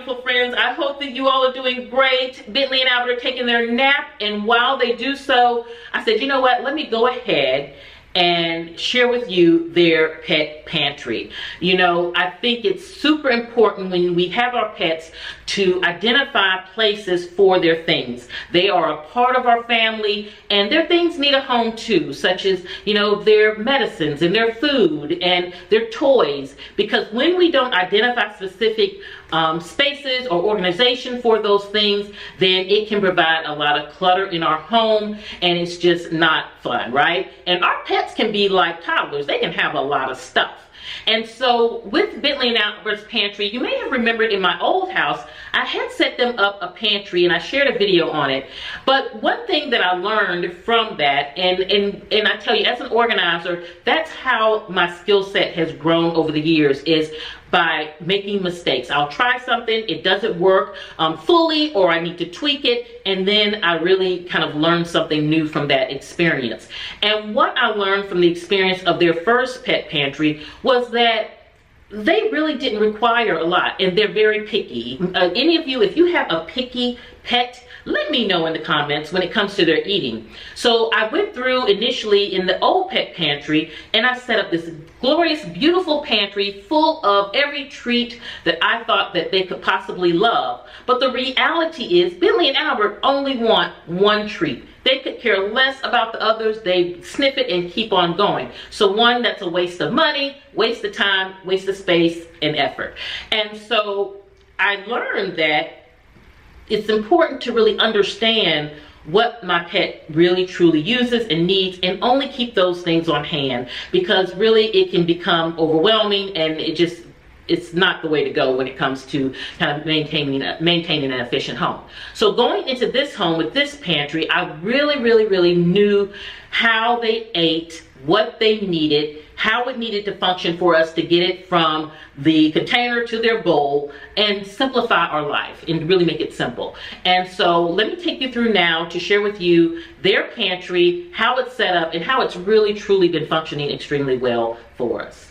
beautiful friends. I hope that you all are doing great. Bentley and Albert are taking their nap, and while they do so, I said, you know what, let me go ahead and share with you their pet pantry. You know, I think it's super important when we have our pets to identify places for their things. They are a part of our family, and their things need a home too, such as, you know, their medicines and their food and their toys, because when we don't identify specific spaces or organization for those things, then it can provide a lot of clutter in our home, and it's just not fun, right? And our pets can be like toddlers. They can have a lot of stuff. And so with Bentley and Albert's pantry, you may have remembered in my old house, I had set them up a pantry and I shared a video on it. But one thing that I learned from that, and I tell you, as an organizer, that's how my skill set has grown over the years, is by making mistakes. I'll try something, it doesn't work fully, or I need to tweak it, and then I really kind of learn something new from that experience. And what I learned from the experience of their first pet pantry was that they really didn't require a lot, and they're very picky. Any of you, if you have a picky pet, let me know in the comments when it comes to their eating. So I went through initially in the old pet pantry, and I set up this glorious, beautiful pantry full of every treat that I thought that they could possibly love. But the reality is, Bentley and Albert only want one treat. They could care less about the others. They sniff it and keep on going. So one, that's a waste of money, waste of time, waste of space and effort. And so I learned that it's important to really understand what my pet really truly uses and needs, and only keep those things on hand, because really it can become overwhelming, and it's not the way to go when it comes to kind of maintaining an efficient home. So going into this home with this pantry, I really knew how they ate, what they needed, how it needed to function for us to get it from the container to their bowl, and simplify our life and really make it simple. And so let me take you through now to share with you their pantry, how it's set up, and how it's really truly been functioning extremely well for us.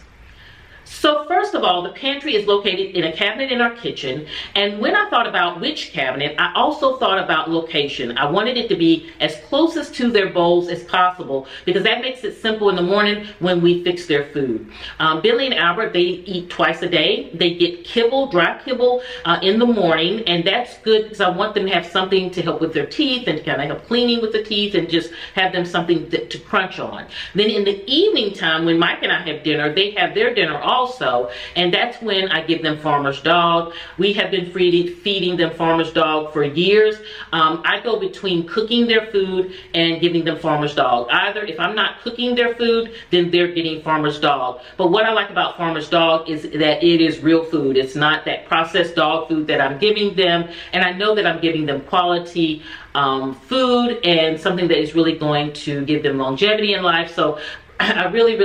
So first of all, the pantry is located in a cabinet in our kitchen, and when I thought about which cabinet, I also thought about location. I wanted it to be as closest to their bowls as possible, because that makes it simple in the morning when we fix their food. Bentley and Albert, they eat twice a day. They get kibble, dry kibble in the morning, and that's good because I want them to have something to help with their teeth and kind of help cleaning with the teeth, and just have them something to crunch on. Then in the evening time, when Mike and I have dinner, they have their dinner also, and that's when I give them Farmer's Dog. We have been feeding them Farmer's Dog for years. I go between cooking their food and giving them Farmer's Dog. Either if I'm not cooking their food, then they're getting Farmer's Dog. But what I like about Farmer's Dog is that it is real food. It's not that processed dog food that I'm giving them, and I know that I'm giving them quality food and something that is really going to give them longevity in life. So I really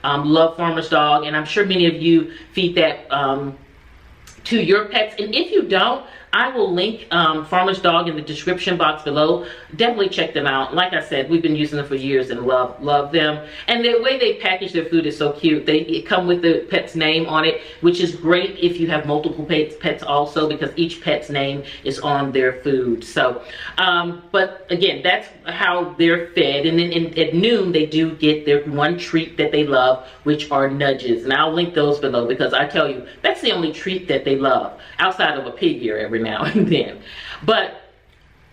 love Farmer's Dog, and I'm sure many of you feed that to your pets. And if you don't, I will link Farmer's Dog in the description box below. Definitely check them out. Like I said, we've been using them for years and love them. And the way they package their food is so cute. They come with the pet's name on it, which is great if you have multiple pets also, because each pet's name is on their food. So, but again, that's how they're fed. And then at noon, they do get their one treat that they love, which are nudges. And I'll link those below, because I tell you, that's the only treat that they love, outside of a pig ear every now and then. But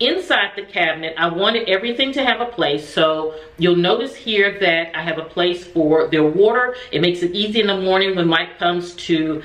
inside the cabinet, I wanted everything to have a place. So you'll notice here that I have a place for their water. It makes it easy in the morning when Mike comes to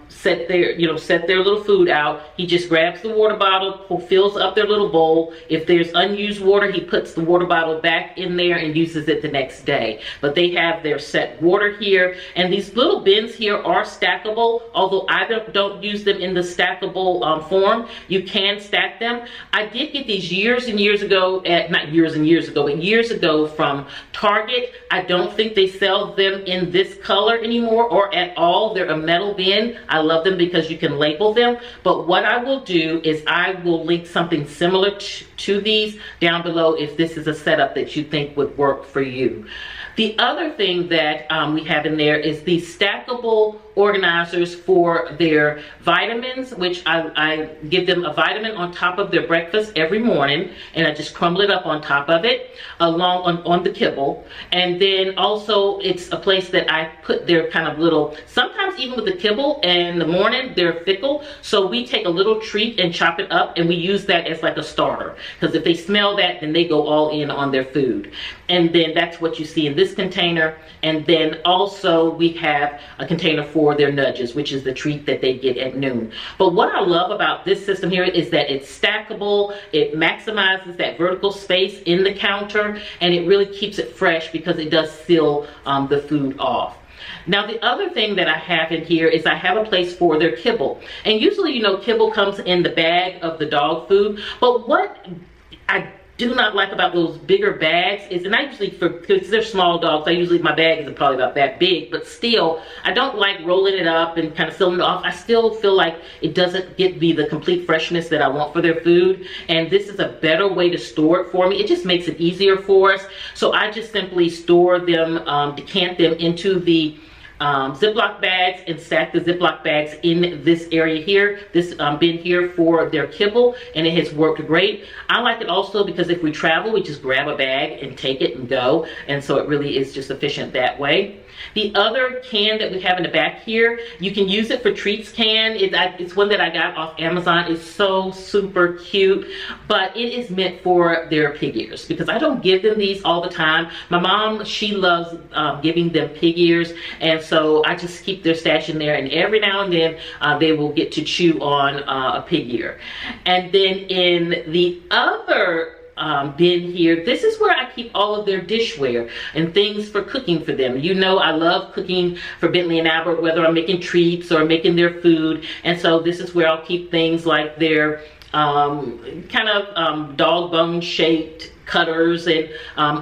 set their little food out. He just grabs the water bottle, fills up their little bowl. If there's unused water, he puts the water bottle back in there and uses it the next day. But they have their set water here, and these little bins here are stackable. Although I don't use them in the stackable form, you can stack them. I did get these years and years ago, not years and years ago, but years ago from Target. I don't think they sell them in this color anymore, or at all. They're a metal bin. I love them because you can label them. But what I will do is I will link something similar to these down below if this is a setup that you think would work for you. The other thing that we have in there is the stackable organizers for their vitamins, which I give them a vitamin on top of their breakfast every morning, and I just crumble it up on top of it along on the kibble. And then also it's a place that I put their kind of little, sometimes even with the kibble in the morning they're fickle, so we take a little treat and chop it up and we use that as like a starter, because if they smell that then they go all in on their food. And then that's what you see in this container. And then also we have a container for their nudges, which is the treat that they get at noon. But what I love about this system here is that it's stackable, it maximizes that vertical space in the counter, and it really keeps it fresh because it does seal the food off. Now the other thing that I have in here is I have a place for their kibble. And usually, you know, kibble comes in the bag of the dog food, but what I do not like about those bigger bags is, and I usually, because they're small dogs, my bag is probably about that big, but still, I don't like rolling it up and kind of sealing it off. I still feel like it doesn't get me the complete freshness that I want for their food, and this is a better way to store it for me. It just makes it easier for us. So I just simply store them, decant them into the Ziploc bags and stack the Ziploc bags in this area here, this bin here for their kibble, and it has worked great. I like it also because if we travel, we just grab a bag and take it and go, and so it really is just efficient that way. The other can that we have in the back here, you can use it for treats can. It's one that I got off Amazon. It's so super cute, but it is meant for their pig ears because I don't give them these all the time. My mom, she loves giving them pig ears, and so I just keep their stash in there, and every now and then they will get to chew on a pig ear. And then in the other bin here, this is where I keep all of their dishware and things for cooking for them. You know, I love cooking for Bentley and Albert, whether I'm making treats or making their food, and so this is where I'll keep things like their kind of dog bone shaped cutters and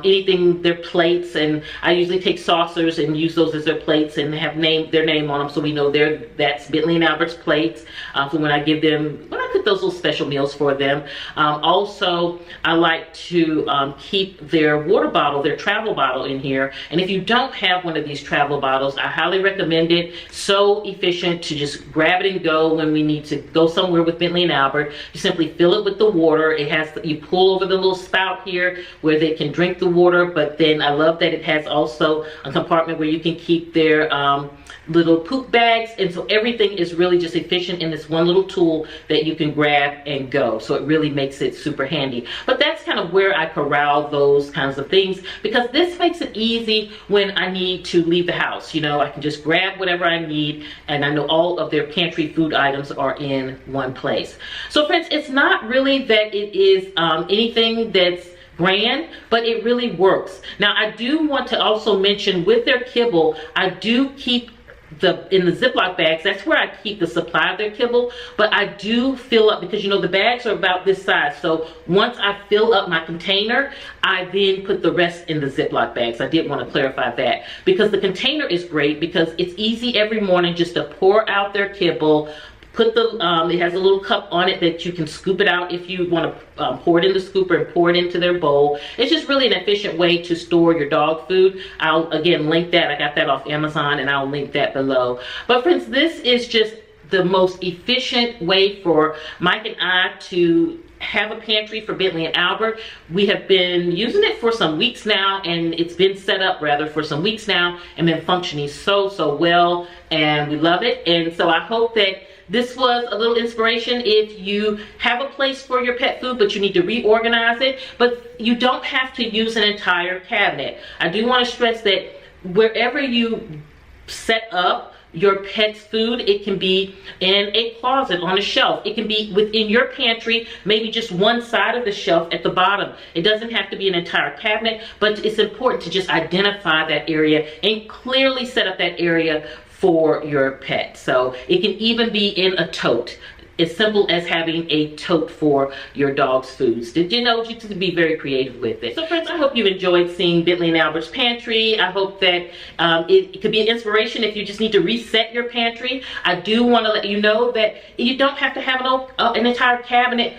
anything, their plates, and I usually take saucers and use those as their plates and have their name on them, so we know that's Bentley and Albert's plates for when I cook those little special meals for them. Also, I like to keep their water bottle, their travel bottle in here, and if you don't have one of these travel bottles, I highly recommend it. So efficient to just grab it and go when we need to go somewhere with Bentley and Albert. You simply fill it with the water. You pull over the little spout here where they can drink the water, but then I love that it has also a compartment where you can keep their little poop bags, and so everything is really just efficient in this one little tool that you can grab and go. So it really makes it super handy. But that's kind of where I corral those kinds of things, because this makes it easy when I need to leave the house. You know, I can just grab whatever I need, and I know all of their pantry food items are in one place. So friends, it's not really that it is anything that's grand, but it really works. Now I do want to also mention with their kibble, I do keep in the Ziploc bags, that's where I keep the supply of their kibble, but I do fill up, because you know the bags are about this size, so once I fill up my container, I then put the rest in the Ziploc bags. I did want to clarify that, because the container is great because it's easy every morning just to pour out their kibble. It has a little cup on it that you can scoop it out if you want to pour it in the scooper and pour it into their bowl. It's just really an efficient way to store your dog food. I'll again link that. I got that off Amazon, and I'll link that below. But friends, this is just the most efficient way for Mike and I to have a pantry for Bentley and Albert. We have been using it for some weeks now, and it's been set up rather for some weeks now and been functioning so well, and we love it. And so I hope that this was a little inspiration if you have a place for your pet food but you need to reorganize it, but you don't have to use an entire cabinet. I do want to stress that wherever you set up your pet's food, it can be in a closet, on a shelf. It can be within your pantry, maybe just one side of the shelf at the bottom. It doesn't have to be an entire cabinet, but it's important to just identify that area and clearly set up that area for your pet. So it can even be in a tote. as simple as having a tote for your dog's foods. Did you know you can be very creative with it? So friends, I hope you enjoyed seeing Bentley and Albert's pantry. I hope that it could be an inspiration if you just need to reset your pantry. I do want to let you know that you don't have to have an entire cabinet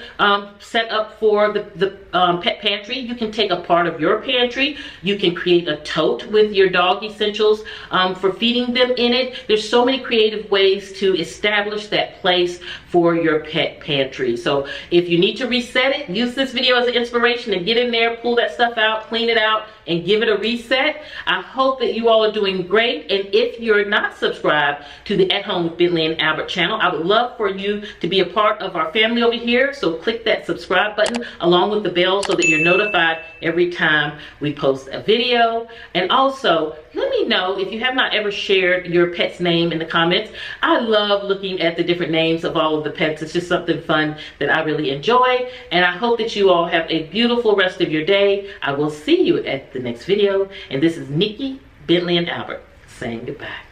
set up for the pet pantry. You can take a part of your pantry. You can create a tote with your dog essentials for feeding them in it. There's so many creative ways to establish that place for your pet pantry. So if you need to reset it, use this video as an inspiration and get in there, pull that stuff out, clean it out, and give it a reset. I hope that you all are doing great. And if you're not subscribed to the At Home with Bentley and Albert channel, I would love for you to be a part of our family over here. So click that subscribe button along with the bell so that you're notified every time we post a video. And also, let me know if you have not ever shared your pet's name in the comments. I love looking at the different names of all of the pets. It's just something fun that I really enjoy. And I hope that you all have a beautiful rest of your day. I will see you at the next video. And this is Nikki, Bentley and Albert saying goodbye.